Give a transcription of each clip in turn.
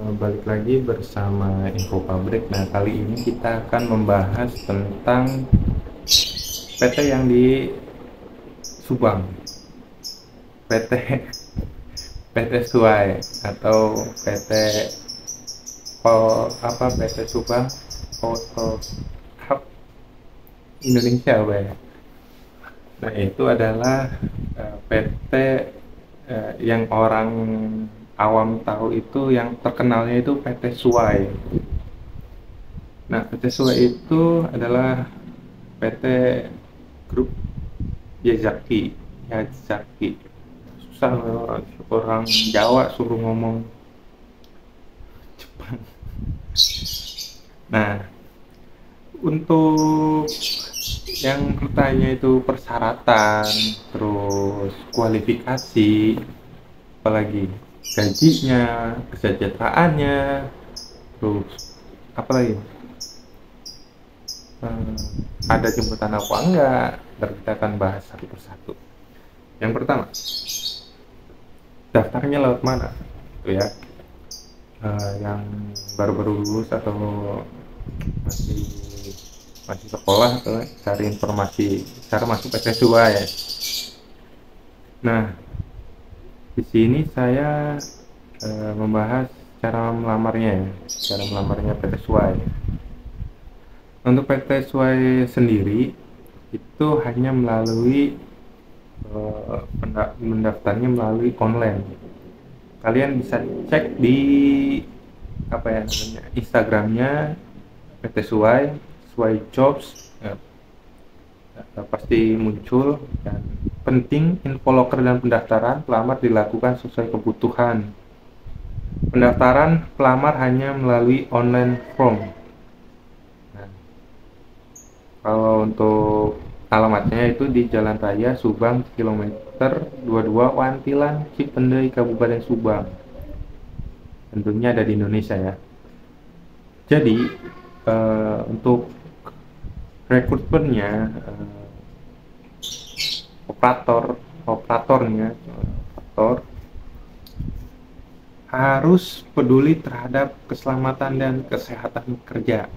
Balik lagi bersama Info Pabrik. Nah, kali ini kita akan membahas tentang PT yang di Subang, PT PT Suai atau PT PT Subang Foto Hub Indonesia, Pak ya. Nah, itu adalah PT yang orang awam tahu itu, yang terkenalnya itu PT Suai. Nah, PT Suai itu adalah PT Grup Yazaki. Yazaki. Susah orang Jawa suruh ngomong Jepang. Nah, untuk yang bertanya itu persyaratan, terus kualifikasi, apalagi gajinya, kesejahteraannya, terus apa lagi? Ada jemputan apa enggak? Ntar kita akan bahas satu persatu. Yang pertama, daftarnya lewat mana? Itu ya, yang baru-baru lulus atau masih masih sekolah atau cari informasi cara masuk PTSUA ya. Nah, di sini saya membahas cara melamarnya ya, cara melamarnya PTSUA ya. Untuk PTSUA sendiri itu hanya melalui mendaftarnya melalui online. Kalian bisa cek di apa ya namanya Instagramnya PT Suai, Suai Jobs ya, pasti muncul. Dan penting, info loker dan pendaftaran pelamar dilakukan sesuai kebutuhan. Pendaftaran pelamar hanya melalui online form. Nah, kalau untuk alamatnya itu di Jalan Raya Subang kilometer 22 Wantilan Cipendei Kabupaten Subang. Tentunya ada di Indonesia ya. Jadi untuk rekrutmennya, operator harus peduli terhadap keselamatan dan kesehatan kerja.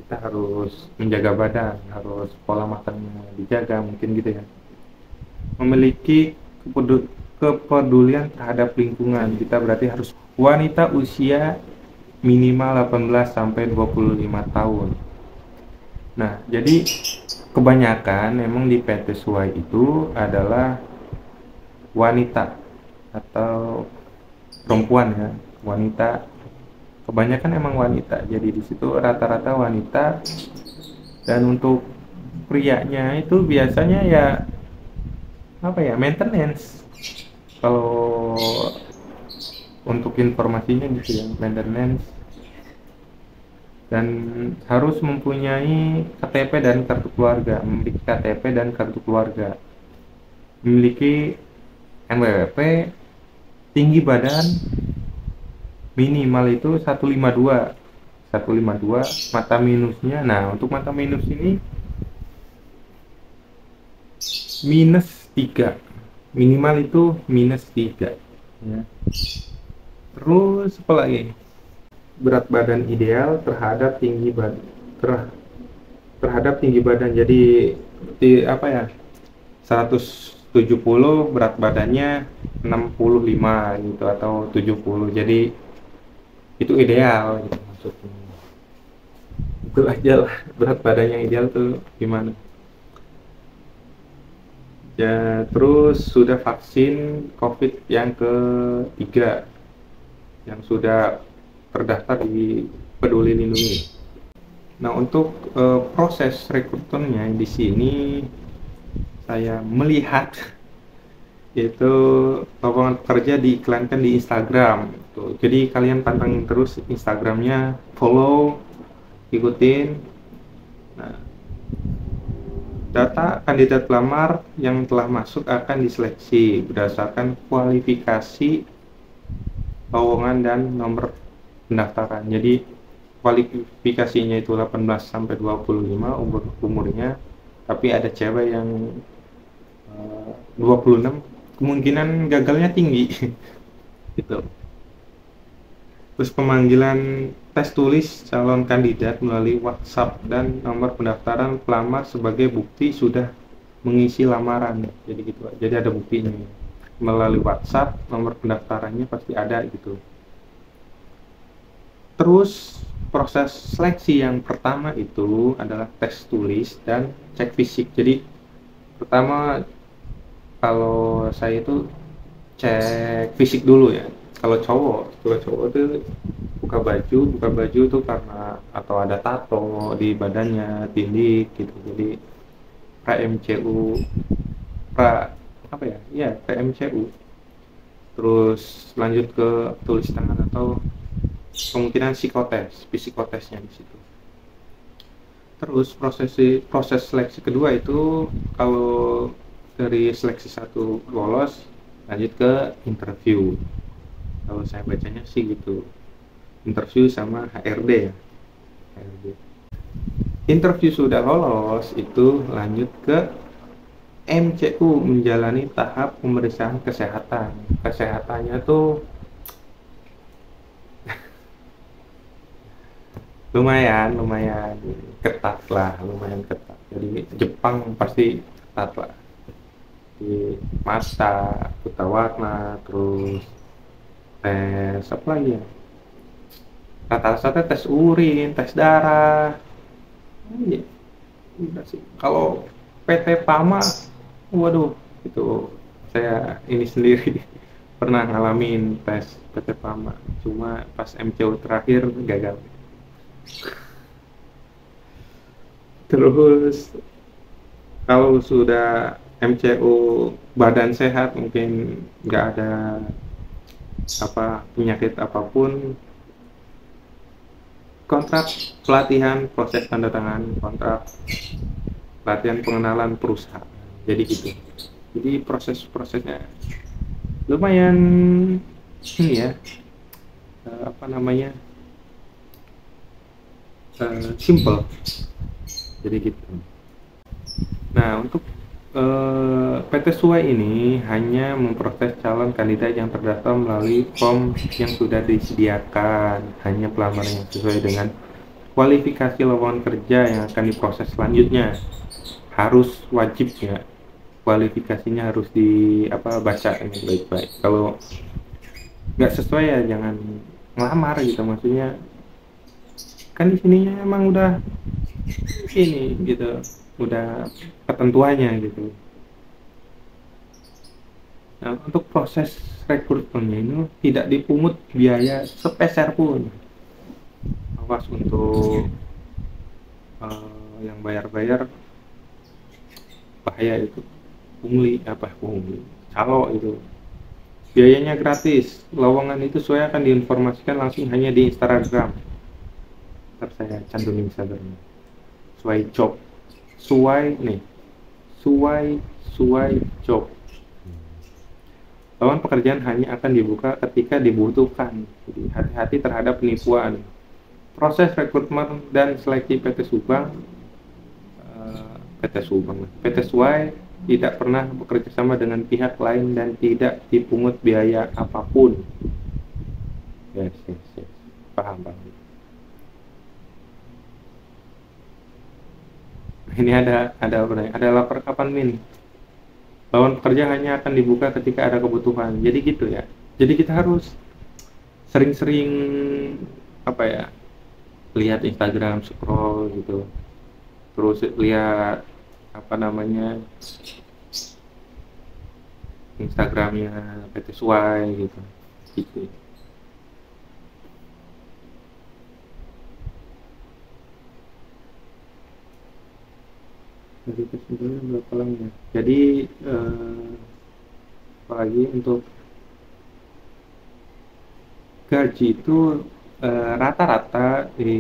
Kita harus menjaga badan, harus pola makannya dijaga, mungkin gitu ya. Memiliki kepedulian terhadap lingkungan. Kita berarti harus wanita usia minimal 18 sampai 25 tahun. Nah, jadi kebanyakan memang di PT Suai itu adalah wanita atau perempuan ya, wanita. Kebanyakan emang wanita. Jadi di situ rata-rata wanita. Dan untuk prianya itu biasanya ya apa ya, maintenance. Kalau untuk informasinya gitu ya, maintenance. Dan harus mempunyai KTP dan kartu keluarga, memiliki KTP dan kartu keluarga, memiliki NPWP, tinggi badan minimal itu 152, mata minusnya. Nah, untuk mata minus ini minus 3, minimal itu minus 3 ya. Terus apa lagi? Berat badan ideal terhadap tinggi badan. Jadi apa ya, 170, berat badannya 65 gitu atau 70. Jadi itu ideal gitu maksudnya. Itu aja lah, berat badan yang ideal tuh gimana ya. Terus sudah vaksin COVID yang ketiga, yang sudah terdaftar di Peduli Lindungi. Nah, untuk proses rekrutmennya di sini saya melihat yaitu lowongan pekerja diiklankan di Instagram. Tuh, jadi kalian pantengin terus Instagramnya, follow, ikutin. Nah, data kandidat pelamar yang telah masuk akan diseleksi berdasarkan kualifikasi lowongan dan nomor pendaftaran. Jadi kualifikasinya itu 18 sampai 25 umurnya, tapi ada cewek yang 26, kemungkinan gagalnya tinggi gitu. Terus pemanggilan tes tulis calon kandidat melalui WhatsApp dan nomor pendaftaran pelamar sebagai bukti sudah mengisi lamaran. Jadi gitu. Jadi ada buktinya. Melalui WhatsApp, nomor pendaftarannya pasti ada gitu. Terus proses seleksi yang pertama itu adalah tes tulis dan cek fisik. Jadi pertama kalau saya itu cek fisik dulu ya. Kalau cowok tuh buka baju tuh karena atau ada tato di badannya, tindik gitu. Jadi PMCU, pra apa ya? Iya, PMCU. Terus lanjut ke tulis tangan atau kemungkinan psikotesnya di situ. Terus proses seleksi kedua itu kalau dari seleksi satu lolos lanjut ke interview. Kalau saya bacanya sih gitu. Interview sama HRD ya. HRD. Interview sudah lolos itu lanjut ke MCU menjalani tahap pemeriksaan kesehatan. Kesehatannya tuh lumayan ketat lah, lumayan ketat. Jadi Jepang pasti ketat lah, di mata, buta warna, terus tes apa lagi ya, rata-rata tes urin, tes darah. Iya, udah sih. Kalau PT Pama, waduh, itu saya ini sendiri pernah ngalamin tes PT Pama, cuma pas MCU terakhir gagal. Terus kalau sudah MCU badan sehat, mungkin nggak ada apa penyakit apapun, kontrak pelatihan, proses tanda tangan kontrak pelatihan pengenalan perusahaan. Jadi gitu. Jadi prosesnya lumayan ini ya, apa namanya, simple. Jadi gitu. Nah, untuk PT SUAI ini hanya memproses calon kandidat yang terdaftar melalui form yang sudah disediakan, hanya pelamar yang sesuai dengan kualifikasi lowongan kerja yang akan diproses selanjutnya. Harus wajib ya, kualifikasinya harus baca ini baik-baik. Kalau nggak sesuai ya jangan ngelamar gitu, maksudnya kan di sininya emang udah ini gitu, udah ketentuannya gitu. Nah, untuk proses rekrutmennya ini tidak dipungut biaya sepeser pun. Awas untuk yang bayar-bayar, bahaya itu. Pungli calo itu. Biayanya gratis. Lowongan itu sesuai akan diinformasikan langsung hanya di Instagram. Ntar saya cantumin Instagramnya. Suai job. Suai job. Lowongan pekerjaan hanya akan dibuka ketika dibutuhkan. Jadi hati-hati terhadap penipuan. Proses rekrutmen dan seleksi PT SUAI tidak pernah bekerja sama dengan pihak lain dan tidak dipungut biaya apapun. Yes. Paham. Ini ada lapor kapan Min? Lowongan pekerja hanya akan dibuka ketika ada kebutuhan. Jadi gitu ya. Jadi kita harus sering-sering lihat Instagram, scroll gitu. Terus lihat Instagramnya PT SUAI gitu. Gitu. Jadi kesimpulannya berapa lama ya? Jadi apalagi untuk gaji itu rata-rata di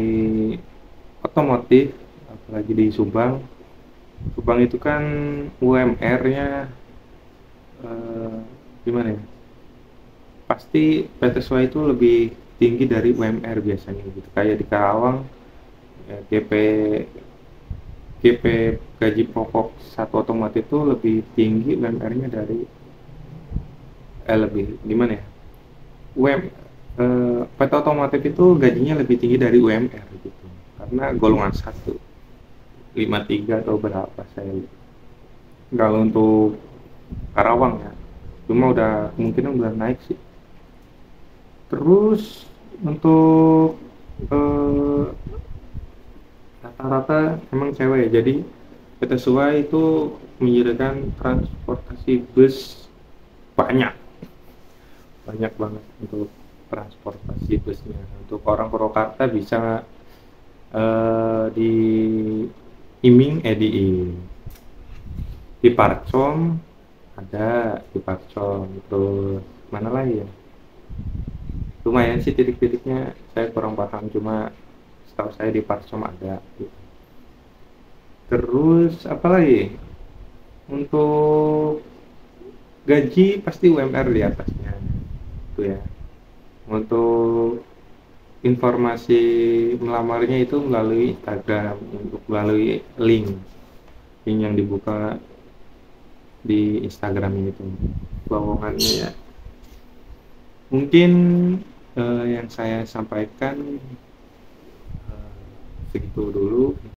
otomotif, apalagi di Subang itu kan UMR-nya gimana ya? Pasti PT SUAI itu lebih tinggi dari UMR biasanya gitu. Kayak di Karawang ya, GP gaji pokok satu otomotif itu lebih tinggi UMR-nya dari lebih gimana ya? PT otomotif itu gajinya lebih tinggi dari UMR gitu, karena golongan satu 53 atau berapa saya lupa. Kalau untuk Karawang ya, cuma udah kemungkinan udah naik sih. Terus untuk eh, rata-rata emang cewek ya, jadi PT SUA itu menyediakan transportasi bus banyak banyak banget untuk transportasi busnya. Untuk orang Purwakarta bisa di Iming, di Parcom ada, di Parcom. Terus mana lagi ya, lumayan sih titik-titiknya saya kurang paham, cuma setahu saya di Parcom ada gitu. Terus apa lagi, untuk gaji pasti UMR di atasnya itu ya. Untuk informasi melamarnya itu melalui Instagram, untuk melalui link yang dibuka di Instagram itu lowongannya ya. Mungkin yang saya sampaikan segitu dulu.